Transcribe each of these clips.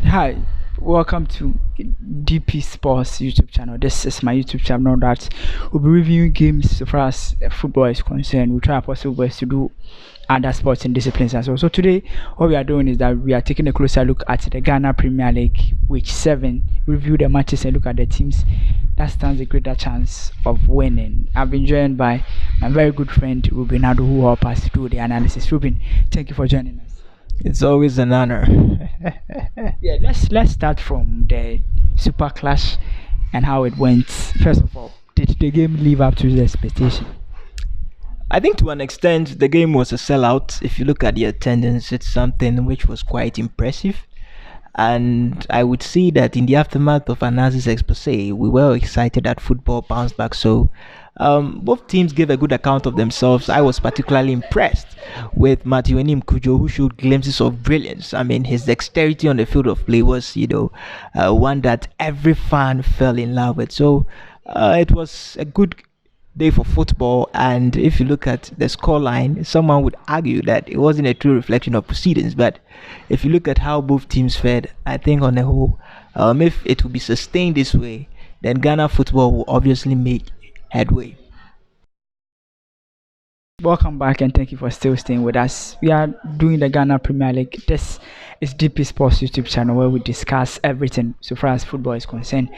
Hi, welcome to DP Sports YouTube channel. This is my YouTube channel that will be reviewing games so far as football is concerned. We try our possible best to do other sports and disciplines as well. So today, what we are doing is that we are taking a closer look at the Ghana Premier League, which 7, review the matches and look at the teams that stands a greater chance of winning. I've been joined by my very good friend Ruben Ado, who will help us do the analysis. Ruben, thank you for joining us. It's always an honor. Yeah, let's start from the Super Clash and how it went. First of all, did the game live up to the expectation? I think to an extent the game was a sellout. If you look at the attendance, it's something which was quite impressive. And I would say that in the aftermath of Anaz's expose, we were excited that football bounced back. So both teams gave a good account of themselves. I was particularly impressed with Matthew Enim Kujo, who showed glimpses of brilliance. I mean, his dexterity on the field of play was, one that every fan fell in love with. So it was a good day for football. And if you look at the scoreline, someone would argue that it wasn't a true reflection of proceedings. But if you look at how both teams fared, I think on the whole, if it will be sustained this way, then Ghana football will obviously make headway. Welcome back and thank you for still staying with us. We are doing the Ghana Premier League. This is DP Sports YouTube channel where we discuss everything so far as football is concerned.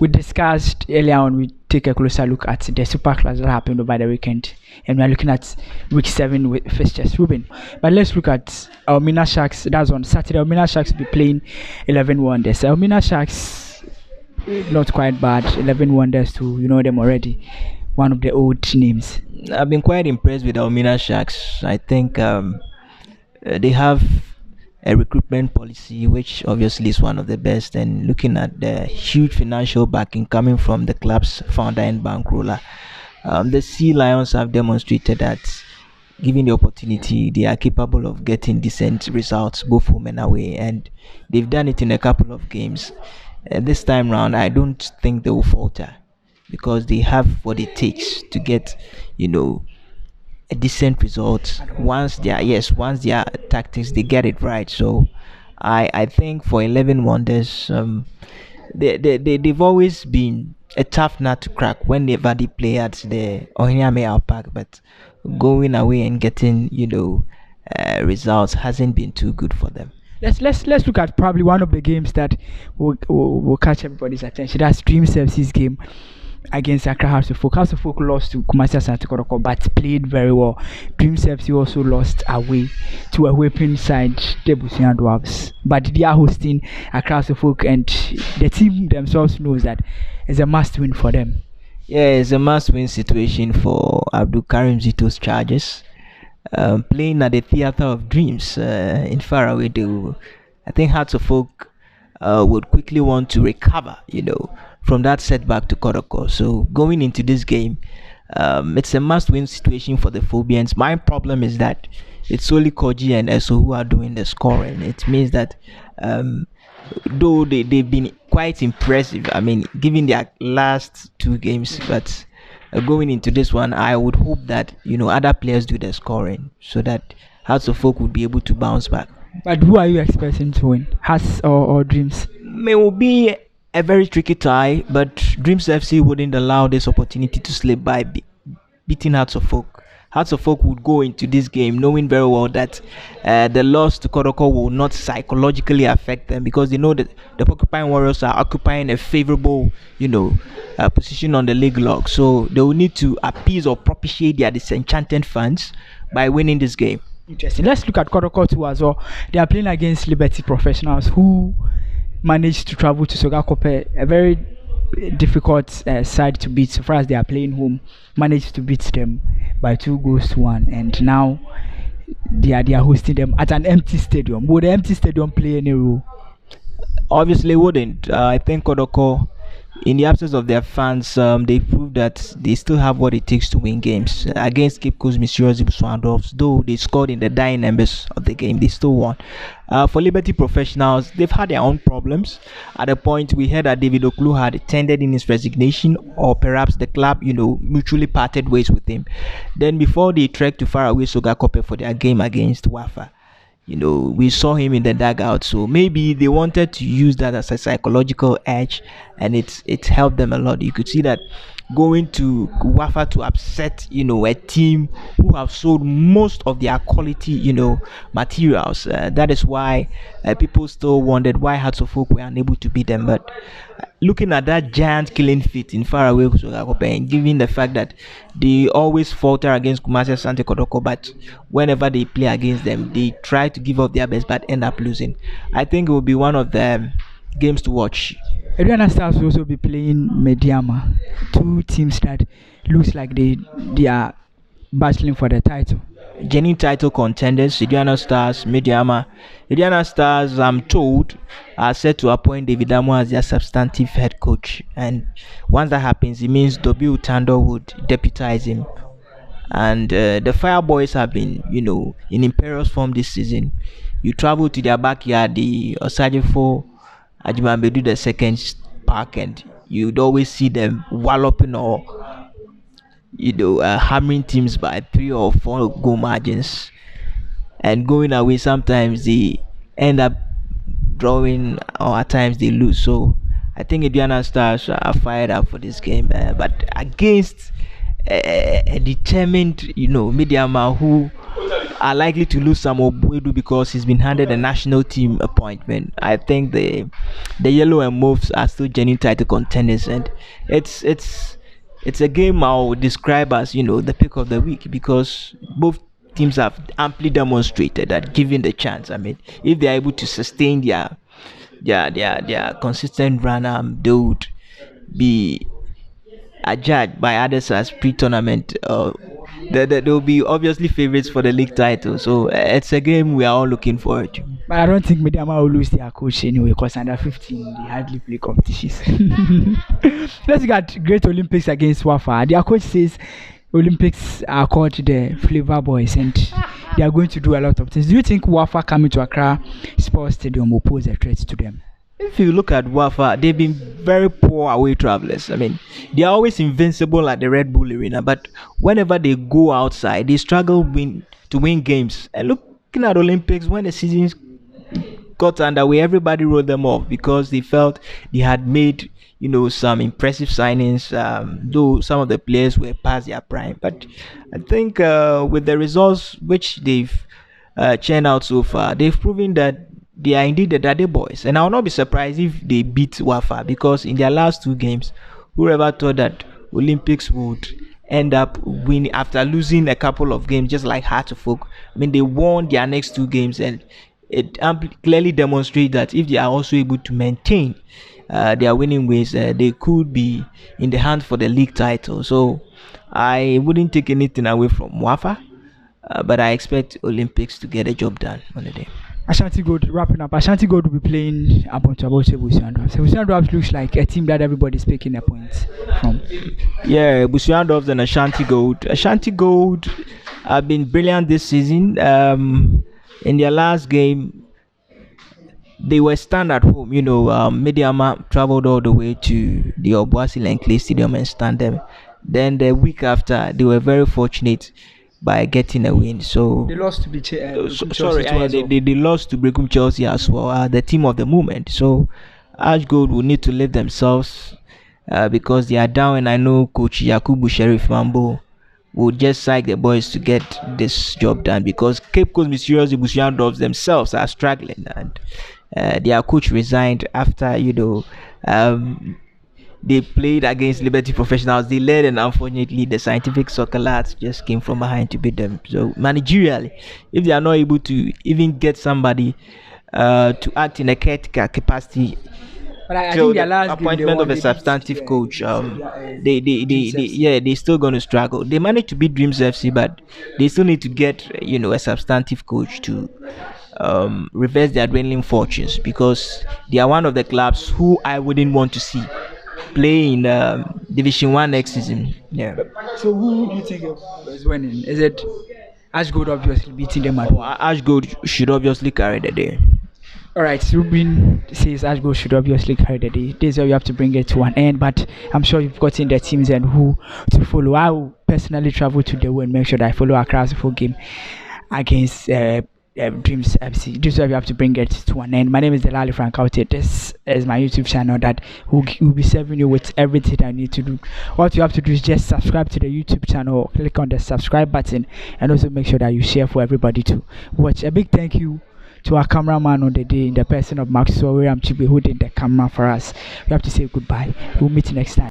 We discussed earlier on, we take a closer look at the Super Clash that happened over the weekend, and we are looking at week 7 with fixtures. Ruben, but let's look at Elmina Sharks. That's on Saturday. Elmina Sharks will be playing 11 Wonders. Elmina Sharks, not quite bad. 11 Wonders too, you know them already. One of the old names. I've been quite impressed with Almina Sharks. I think they have a recruitment policy which obviously is one of the best, and looking at the huge financial backing coming from the club's founder and bankroller, the Sea Lions have demonstrated that given the opportunity they are capable of getting decent results both home and away, and they've done it in a couple of games. This time round I don't think they will falter, because they have what it takes to get, a decent result once their tactics they get it right. So I think for 11 Wonders, they've always been a tough nut to crack whenever they play at the Ohiniame Park, but going away and getting results hasn't been too good for them. Let's look at probably one of the games that will catch everybody's attention. That's Dream Services game against Accra House of Folk. House of Folk lost to Kumasi Asante Kotoko, but played very well. Dream Services also lost away to a weapon side, the Busian Dwarfs, but they are hosting Accra House of Folk, and the team themselves knows that it's a must win for them. Yeah, it's a must-win situation for Abdul Karim Zito's Chargers. Playing at the Theatre of Dreams in Faraway, I think Hearts of Folk would quickly want to recover, from that setback to Kodoko. So going into this game, it's a must-win situation for the Phobians. My problem is that it's solely Koji and Eso who are doing the scoring. It means that though they've been quite impressive, I mean, given their last 2 games, but going into this one, I would hope that other players do the scoring so that Hearts of Folk would be able to bounce back. But who are you expecting to win, Hearts or Dreams? It will be a very tricky tie, but Dreams FC wouldn't allow this opportunity to slip by beating Hearts of Folk. Hearts of Folk would go into this game knowing very well that the loss to Kodoko will not psychologically affect them, because they know that the Porcupine Warriors are occupying a favorable, position on the league log. So they will need to appease or propitiate their disenchanted fans by winning this game. Interesting. Let's look at Kodoko too as well. They are playing against Liberty Professionals, who managed to travel to Sogakope, a very difficult side to beat. So far as they are playing home, managed to beat them by 2-1, and now they are hosting them at an empty stadium. Would the empty stadium play any role? Obviously wouldn't. I think Kodoko, in the absence of their fans, they proved that they still have what it takes to win games. Against Cape Coast Mysterious Swandorfs, though they scored in the dying embers of the game, they still won. For Liberty Professionals, they've had their own problems. At a point, we heard that David Oklu had tendered in his resignation, or perhaps the club, mutually parted ways with him. Then before they trekked to faraway Sogakope for their game against Wafa, We saw him in the dugout, so maybe they wanted to use that as a psychological edge, and it's helped them a lot. You could see that going to Wafa to upset a team who have sold most of their quality materials. That is why people still wondered why Hearts of Oak were unable to beat them. But looking at that giant killing feat in faraway Sogakope, and given the fact that they always falter against Kumasi Sante Kodoko, but whenever they play against them, they try to give up their best but end up losing. I think it will be one of the games to watch. Adriana Stars will also be playing Mediama, two teams that looks like they are battling for the title. Genuine title contenders, Indiana Stars, Mediama. Indiana Stars, I'm told, are set to appoint David Amo as their substantive head coach. And once that happens, it means W. Tando would deputize him. And the Fireboys have been, in imperious form this season. You travel to their backyard, the Osajifo Ajimambedu the second park, and you'd always see them walloping or hammering teams by 3 or 4 goal margins, and going away sometimes they end up drawing, or at times they lose. So I think Indiana Stars are fired up for this game, but against a determined Midiama, who are likely to lose some Obwedu because he's been handed a national team appointment. I think the Yellow and Moves are still genuine title contenders, and it's a game I'll describe as the pick of the week, because both teams have amply demonstrated that given the chance, I mean, if they are able to sustain their consistent run, they would be adjudged by others as pre-tournament. They will be obviously favorites for the league title. So it's a game we are all looking forward to. But I don't think Mediama will lose their coach anyway, because under 15 they hardly play competitions. Let's look at Great Olympics against Wafa. Their coach says Olympics are called the Flavor Boys, and they are going to do a lot of things. Do you think Wafa coming to Accra Sports Stadium will pose a threat to them? If you look at Wafa, they've been very poor away travelers. I mean, they are always invincible at the Red Bull Arena, but whenever they go outside, they struggle to win games. And looking at Olympics, when the season got underway, everybody wrote them off because they felt they had made some impressive signings, though some of the players were past their prime. But I think with the results which they've churned out so far, they've proven that they are indeed the daddy boys, and I will not be surprised if they beat Wafa, because in their last 2 games, whoever thought that Olympics would end up winning after losing a couple of games, just like Heart of Oak. I mean, they won their next 2 games, and it clearly demonstrates that if they are also able to maintain their winning ways, they could be in the hunt for the league title. So I wouldn't take anything away from Wafa, but I expect Olympics to get a job done on the day. Ashanti Gold, wrapping up. Ashanti Gold will be playing Abonto Busuan Dwarfs. Busuan Dwarfs looks like a team that everybody's picking a point from. Yeah, Busuan Dwarfs and Ashanti Gold. Ashanti Gold have been brilliant this season. In their last game, they were stand at home. Mediama traveled all the way to the Obuasi Lankley Stadium and stand them. Then the week after, they were very fortunate by getting a win. So they lost to they lost to Brekum Chelsea as well, the team of the moment. So Ash Gold will need to lift themselves because they are down, and I know Coach Yakubu Sheriff Mambo will just psych the boys to get this job done, because Cape Coast Mysterious Busuan Dwarfs themselves are struggling, and their coach resigned after they played against Liberty Professionals. They led, and unfortunately, the Scientific Soccer lads just came from behind to beat them. So, managerially, if they are not able to even get somebody to act in a caretaker capacity, but I think their last appointment of a substantive coach, they're still going to struggle. They managed to beat Dreams FC, but they still need to get a substantive coach to reverse their dwindling fortunes, because they are one of the clubs who I wouldn't want to see play in Division 1 next season. Yeah. So who do you think is winning? Is it Ash Gold obviously beating them at home? Ash Gold should obviously carry the day. Alright, Ruben says Ash Gold should obviously carry the day. This is where you have to bring it to an end, but I'm sure you've gotten the teams and who to follow. I will personally travel to the and make sure that I follow Accra's full game against Dreams FC. This is why we have to bring it to an end. My name is Delali Frankauti. This is my YouTube channel that will be serving you with everything I need to do. What you have to do is just subscribe to the YouTube channel, click on the subscribe button, and also make sure that you share for everybody to watch. A big thank you to our cameraman on the day, in the person of Maxwell William Chibi, who did the camera for us. We have to say goodbye. We'll meet next time.